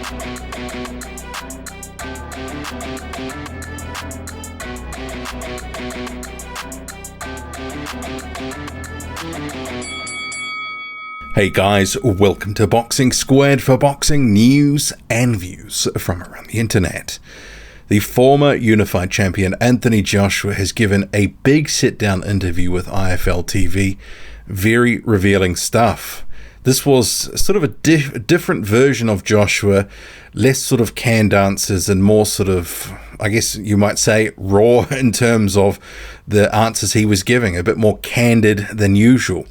Hey guys, welcome to Boxing Squared for boxing news and views from around the internet. The former unified champion Anthony Joshua has given a big sit-down interview with IFL TV. Very revealing stuff. This was sort of a different version of Joshua, less sort of canned answers and more sort of, I guess you might say, raw in terms of the answers he was giving, a bit more candid than usual.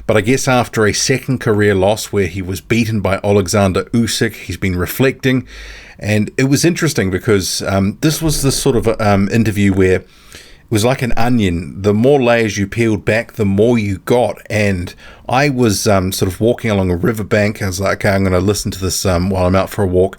But I guess after a second career loss where he was beaten by Oleksandr Uysk, he's been reflecting. And it was interesting because this was the sort of interview where it was like an onion. The more layers you peeled back, the more you got. And I was sort of walking along a riverbank. I was like, okay, I'm going to listen to this while I'm out for a walk,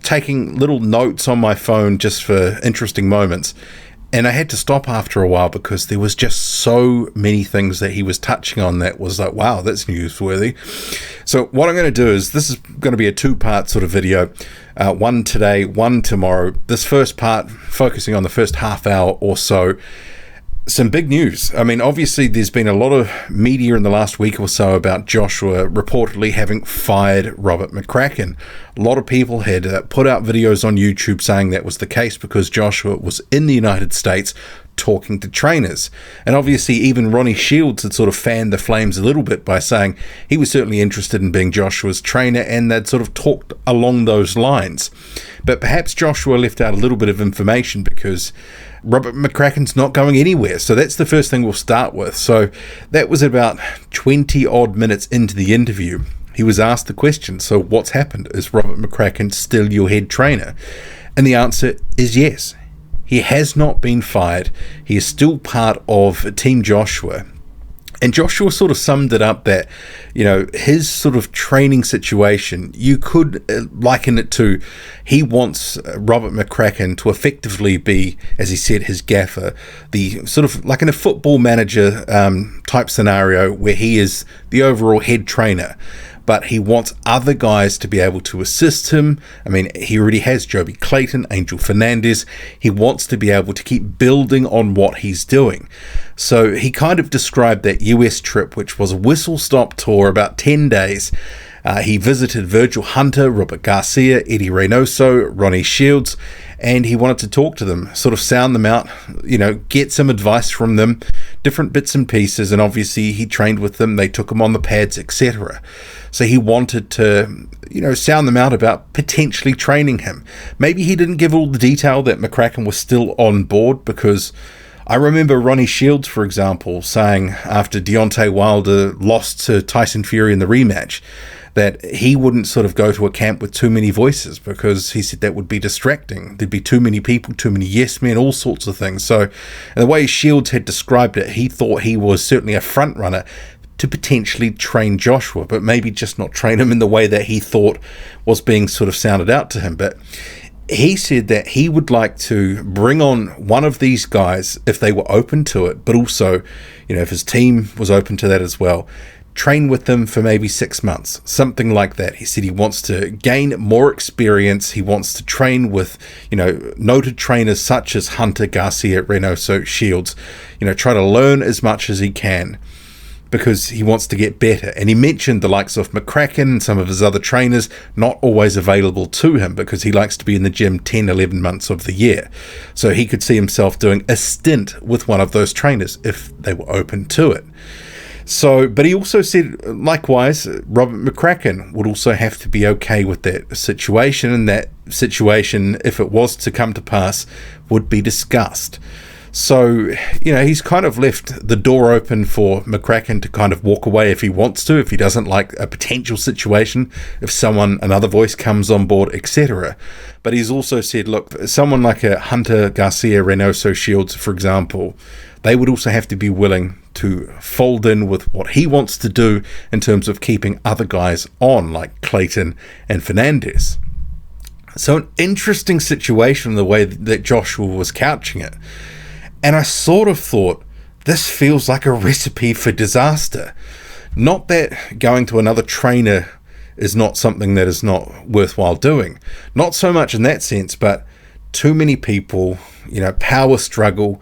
taking little notes on my phone just for interesting moments. And I had to stop after a while because there was just so many things that he was touching on that was like, wow, that's newsworthy. So what I'm going to do is, this is going to be a two-part sort of video, one today, one tomorrow. This first part focusing on the first half hour or so. Some big news. I mean, obviously there's been a lot of media in the last week or so about Joshua reportedly having fired Robert McCracken. A lot of people had put out videos on YouTube saying that was the case because Joshua was in the United States talking to trainers. And obviously even Ronnie Shields had sort of fanned the flames a little bit by saying he was certainly interested in being Joshua's trainer, and they'd sort of talked along those lines. But perhaps Joshua left out a little bit of information because Robert McCracken's not going anywhere. So that's the first thing we'll start with. So that was about 20 odd minutes into the interview. He was asked the question, so what's happened? Is Robert McCracken still your head trainer? And the answer is yes. He has not been fired. He is still part of Team Joshua. And Joshua sort of summed it up that, you know, his sort of training situation, you could liken it to, he wants Robert McCracken to effectively be, as he said, his gaffer, the sort of like in a football manager type scenario where he is the overall head trainer. But he wants other guys to be able to assist him. I mean, he already has Joby Clayton, Angel Fernandez. He wants to be able to keep building on what he's doing. So he kind of described that US trip, which was a whistle-stop tour, about 10 days. He visited Virgil Hunter, Robert Garcia, Eddie Reynoso, Ronnie Shields, and he wanted to talk to them, sort of sound them out, you know, get some advice from them, different bits and pieces, and obviously he trained with them, they took him on the pads, etc. So he wanted to, you know, sound them out about potentially training him. Maybe he didn't give all the detail that McCracken was still on board, because I remember Ronnie Shields, for example, saying after Deontay Wilder lost to Tyson Fury in the rematch, that he wouldn't sort of go to a camp with too many voices because he said that would be distracting. There'd be too many people, too many yes men, all sorts of things. So the way Shields had described it, he thought he was certainly a front runner to potentially train Joshua, but maybe just not train him in the way that he thought was being sort of sounded out to him. But he said that he would like to bring on one of these guys if they were open to it, but also, you know, if his team was open to that as well, train with them for maybe 6 months, something like that. He said he wants to gain more experience. He wants to train with, you know, noted trainers such as Hunter, Garcia, Reynoso, Shields, you know, try to learn as much as he can because he wants to get better. And he mentioned the likes of McCracken and some of his other trainers not always available to him because he likes to be in the gym 10, 11 months of the year. So he could see himself doing a stint with one of those trainers if they were open to it. So, but he also said, likewise, Robert McCracken would also have to be okay with that situation, and that situation, if it was to come to pass, would be discussed. So, you know, he's kind of left the door open for McCracken to kind of walk away if he wants to, if he doesn't like a potential situation, if another voice comes on board, etc. But he's also said, look, someone like a Hunter, Garcia, Reynoso, Shields, for example, they would also have to be willing to fold in with what he wants to do in terms of keeping other guys on, like Clayton and Fernandez. So an interesting situation, the way that Joshua was couching it. And I sort of thought, this feels like a recipe for disaster. Not that going to another trainer is not something that is not worthwhile doing. Not so much in that sense, but too many people, power struggle.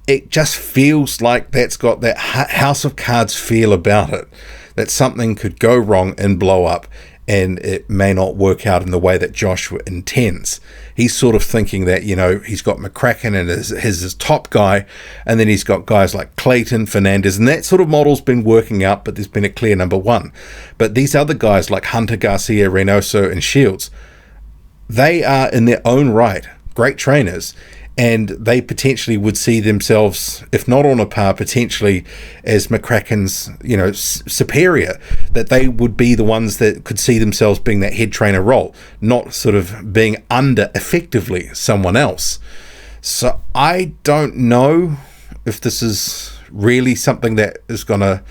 It just feels like that's got that House of Cards feel about it, that something could go wrong and blow up, and it may not work out in the way that Joshua intends. He's sort of thinking that, he's got McCracken and his top guy, and then he's got guys like Clayton, Fernandez, and that sort of model's been working out, but there's been a clear number one. But these other guys like Hunter, Garcia, Reynoso, and Shields, they are in their own right great trainers, and they potentially would see themselves, if not on a par, potentially as McCracken's, superior, that they would be the ones that could see themselves being that head trainer role, not sort of being under, effectively, someone else. So I don't know if this is really something that is going to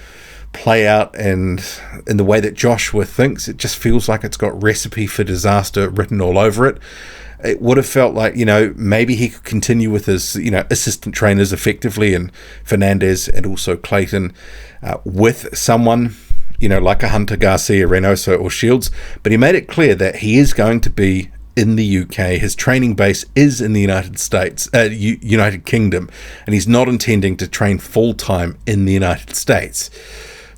play out and in the way that Joshua thinks. It just feels like it's got recipe for disaster written all over it. It would have felt like, maybe he could continue with his, assistant trainers effectively, and Fernandez and also Clayton with someone, like a Hunter, Garcia, Reynoso or Shields. But he made it clear that he is going to be in the UK. His training base is in the United States, United Kingdom, and he's not intending to train full-time in the United States.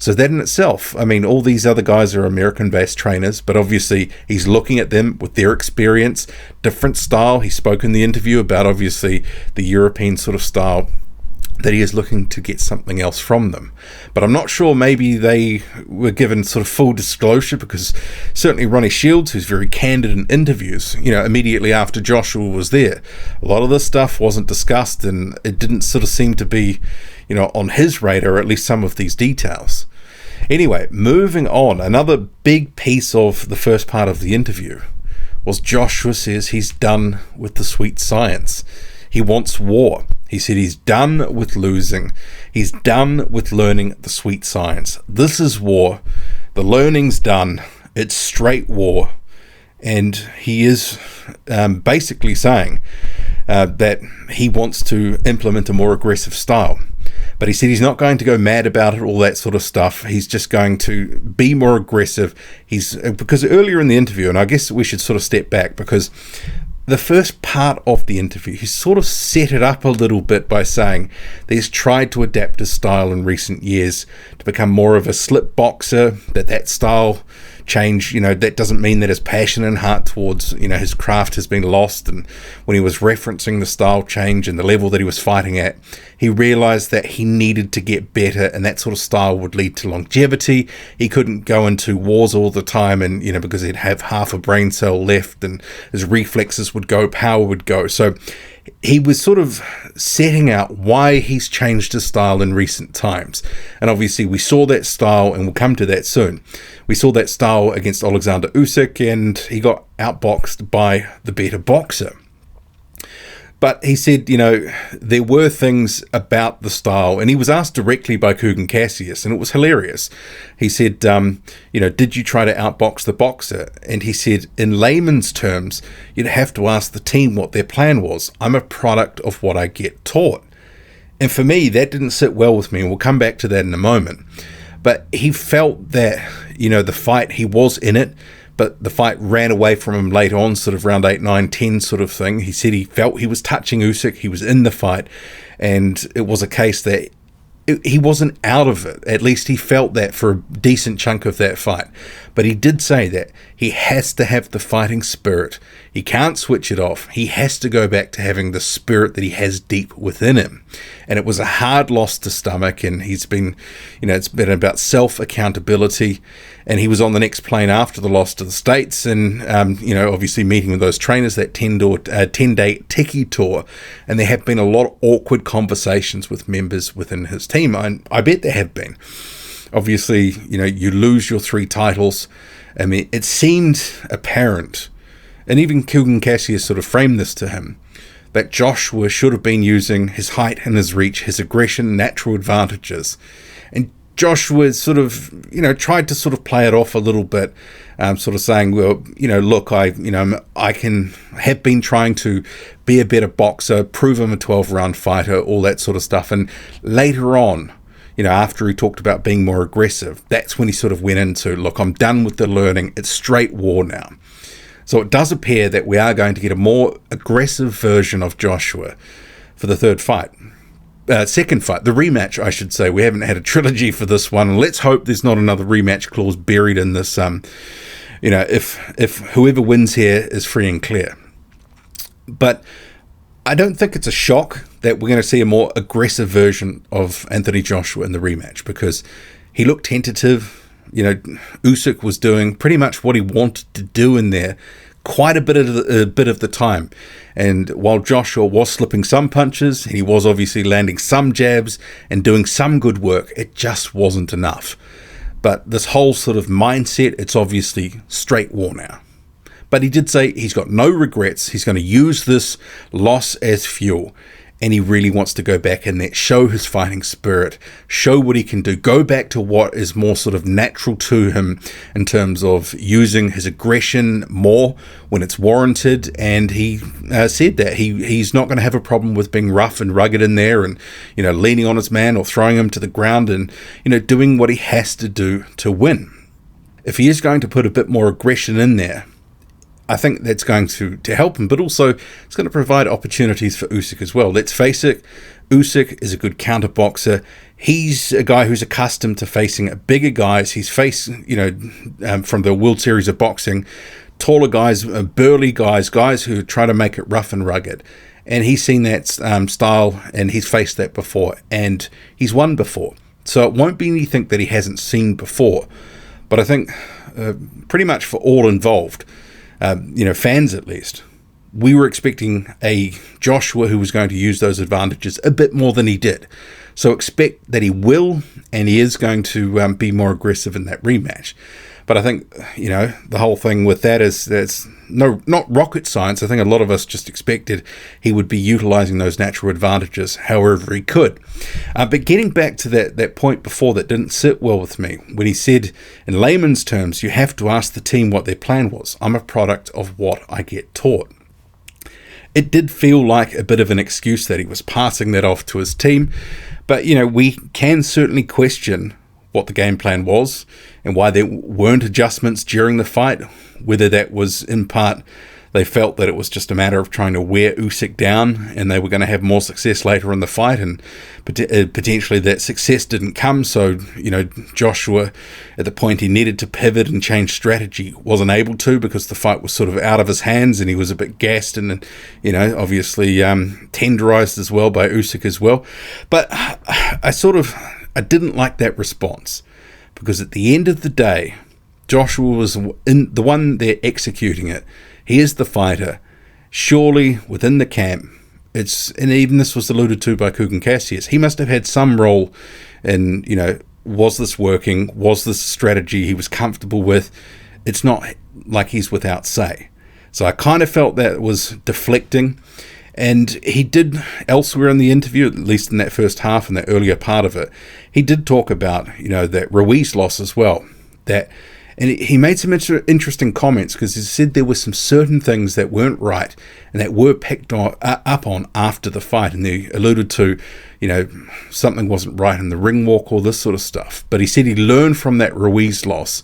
So that in itself, all these other guys are American-based trainers, but obviously he's looking at them with their experience, different style. He spoke in the interview about, obviously, the European sort of style, that he is looking to get something else from them. But I'm not sure, maybe they were given sort of full disclosure, because certainly Ronnie Shields, who's very candid in interviews, immediately after Joshua was there, a lot of this stuff wasn't discussed, and it didn't sort of seem to be, on his radar, or at least some of these details. Anyway, moving on, another big piece of the first part of the interview was Joshua says he's done with the sweet science. He wants war. He said he's done with losing. He's done with learning the sweet science. This is war. The learning's done. It's straight war. And he is basically saying that he wants to implement a more aggressive style. But he said he's not going to go mad about it, all that sort of stuff. He's just going to be more aggressive. Because earlier in the interview, and I guess we should sort of step back, because the first part of the interview, he sort of set it up a little bit by saying that he's tried to adapt his style in recent years to become more of a slip boxer, that style change, that doesn't mean that his passion and heart towards, his craft has been lost. And when he was referencing the style change and the level that he was fighting at, he realized that he needed to get better, and that sort of style would lead to longevity. He couldn't go into wars all the time, and, because he'd have half a brain cell left and his reflexes would go, power would go. So he was sort of setting out why he's changed his style in recent times. And obviously we saw that style, and we'll come to that soon. We saw that style against Oleksandr Uysk, and he got outboxed by the better boxer. But he said, there were things about the style, and he was asked directly by Kugan Cassius, and it was hilarious. He said, did you try to outbox the boxer? And he said, in layman's terms, you'd have to ask the team what their plan was. I'm a product of what I get taught. And for me, that didn't sit well with me, and we'll come back to that in a moment. But he felt that, the fight, he was in it, but the fight ran away from him late on, sort of round 8, 9, 10 sort of thing. He said he felt he was touching Usyk, he was in the fight, and it was a case that he wasn't out of it. At least he felt that for a decent chunk of that fight. But he did say that he has to have the fighting spirit. He can't switch it off. He has to go back to having the spirit that he has deep within him. And it was a hard loss to stomach, and he's been, it's been about self-accountability. And he was on the next plane after the loss to the States, and, obviously meeting with those trainers, that 10-day Tiki tour. And there have been a lot of awkward conversations with members within his team. I bet there have been. Obviously, you lose your 3 titles. I mean, it seemed apparent, and even Kugan Cassius sort of framed this to him, that Joshua should have been using his height and his reach, his aggression, natural advantages. And Joshua sort of, tried to sort of play it off a little bit, sort of saying, well, look, I can have been trying to be a better boxer, prove I'm a 12-round fighter, all that sort of stuff. And later on, after he talked about being more aggressive, that's when he sort of went into, look, I'm done with the learning. It's straight war now. So it does appear that we are going to get a more aggressive version of Joshua for the second fight, the rematch, I should say. We haven't had a trilogy for this one. Let's hope there's not another rematch clause buried in this, if whoever wins here is free and clear. But I don't think it's a shock that we're going to see a more aggressive version of Anthony Joshua in the rematch, because he looked tentative. Usyk was doing pretty much what he wanted to do in there quite a bit of the time. And while Joshua was slipping some punches, and he was obviously landing some jabs and doing some good work, it just wasn't enough. But this whole sort of mindset, it's obviously straight war now. But he did say he's got no regrets. He's going to use this loss as fuel. And he really wants to go back in there, show his fighting spirit, show what he can do, go back to what is more sort of natural to him in terms of using his aggression more when it's warranted. And he said that he's not going to have a problem with being rough and rugged in there and, leaning on his man or throwing him to the ground and, doing what he has to do to win. If he is going to put a bit more aggression in there, I think that's going to help him, but also it's going to provide opportunities for Usyk as well. Let's face it, Usyk is a good counter boxer. He's a guy who's accustomed to facing bigger guys. He's faced, from the World Series of Boxing, taller guys, burly guys who try to make it rough and rugged. And he's seen that style, and he's faced that before, and he's won before. So it won't be anything that he hasn't seen before. But I think pretty much for all involved, fans at least, we were expecting a Joshua who was going to use those advantages a bit more than he did. So expect that he will, and he is going to be more aggressive in that rematch. But I think, the whole thing with that is that's not rocket science. I think a lot of us just expected he would be utilizing those natural advantages however he could. But getting back to that point before that didn't sit well with me, when he said, in layman's terms, you have to ask the team what their plan was. I'm a product of what I get taught. It did feel like a bit of an excuse that he was passing that off to his team. But, we can certainly question what the game plan was and why there weren't adjustments during the fight, whether that was in part they felt that it was just a matter of trying to wear Usyk down and they were going to have more success later in the fight, and potentially that success didn't come. So, Joshua, at the point he needed to pivot and change strategy, wasn't able to because the fight was sort of out of his hands and he was a bit gassed and, obviously tenderized as well by Usyk as well. But I didn't like that response, because at the end of the day, Joshua was the one there executing it. He is the fighter. Surely within the camp, and even this was alluded to by Kugan Cassius, he must have had some role in, was this working? Was this a strategy he was comfortable with? It's not like he's without say. So I kind of felt that was deflecting. And he did, elsewhere in the interview, at least in that first half and the earlier part of it, he did talk about, that Ruiz loss as well. And he made some interesting comments, because he said there were some certain things that weren't right and that were picked up on after the fight. And he alluded to, something wasn't right in the ring walk, all this sort of stuff. But he said he learned from that Ruiz loss.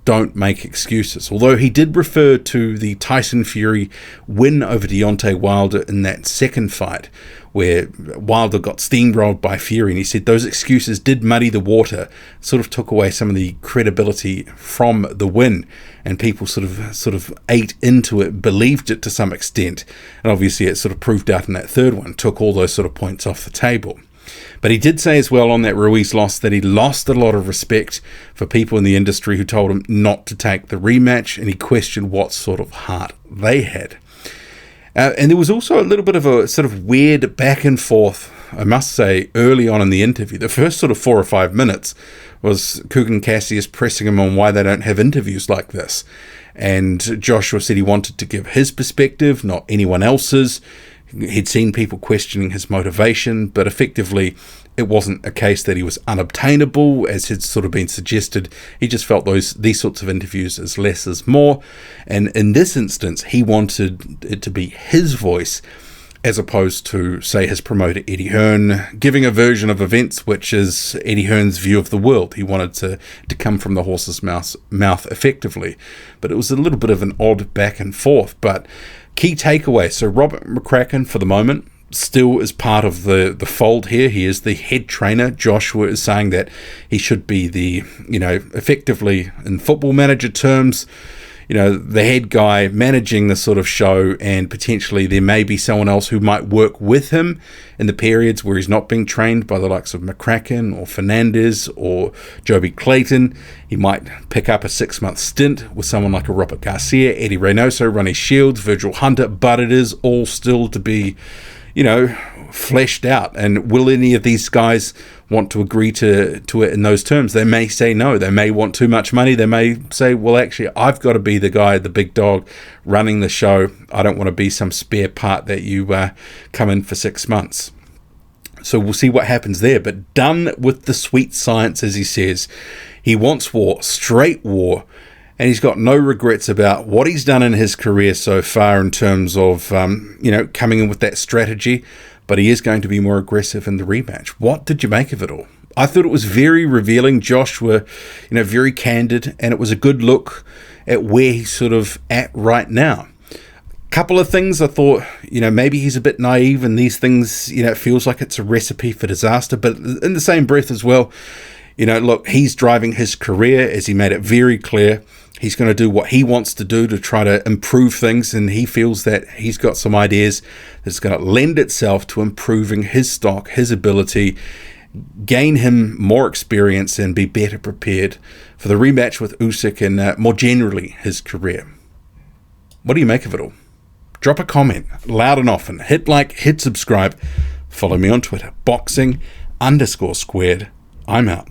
Don't make excuses. Although he did refer to the Tyson Fury win over Deontay Wilder in that second fight, where Wilder got steamrolled by Fury, and he said those excuses did muddy the water, sort of took away some of the credibility from the win, and people sort of ate into it, believed it to some extent, and obviously it sort of proved out in that third one, took all those sort of points off the table. But he did say as well on that Ruiz loss that he lost a lot of respect for people in the industry who told him not to take the rematch, and he questioned what sort of heart they had. And there was also a little bit of a sort of weird back and forth, I must say, early on in the interview. The first sort of 4 or 5 minutes was Kugan Cassius pressing him on why they don't have interviews like this. And Joshua said he wanted to give his perspective, not anyone else's. He'd seen people questioning his motivation, but effectively it wasn't a case that he was unobtainable, as had sort of been suggested. He just felt these sorts of interviews as less is more. And in this instance, he wanted it to be his voice as opposed to, say, his promoter Eddie Hearn giving a version of events which is Eddie Hearn's view of the world. He wanted to come from the horse's mouth effectively, but it was a little bit of an odd back and forth. But key takeaway, so Robert McCracken for the moment still is part of the fold here. He is the head trainer. Joshua is saying that he should be the, effectively in football manager terms, the head guy managing the sort of show, and potentially there may be someone else who might work with him in the periods where he's not being trained by the likes of McCracken or Fernandez or Joby Clayton. He might pick up a 6-month stint with someone like a Robert Garcia, Eddie Reynoso, Ronnie Shields, Virgil Hunter, but it is all still to be fleshed out. And will any of these guys want to agree to it in those terms? They may say no. They may want too much money. They may say, well, actually, I've got to be the guy, the big dog running the show. I don't want to be some spare part that you come in for 6 months. So we'll see what happens there. But done with the sweet science, as he says. He wants war, straight war. And he's got no regrets about what he's done in his career so far in terms of, coming in with that strategy. But he is going to be more aggressive in the rematch. What did you make of it all? I thought it was very revealing. Joshua, very candid. And it was a good look at where he's sort of at right now. Couple of things I thought, maybe he's a bit naive and these things, it feels like it's a recipe for disaster. But in the same breath as well, look, he's driving his career, as he made it very clear. He's going to do what he wants to do to try to improve things, and he feels that he's got some ideas that's going to lend itself to improving his stock, his ability, gain him more experience, and be better prepared for the rematch with Usyk and more generally his career. What do you make of it all? Drop a comment loud and often. Hit like, hit subscribe. Follow me on Twitter, boxing_squared. I'm out.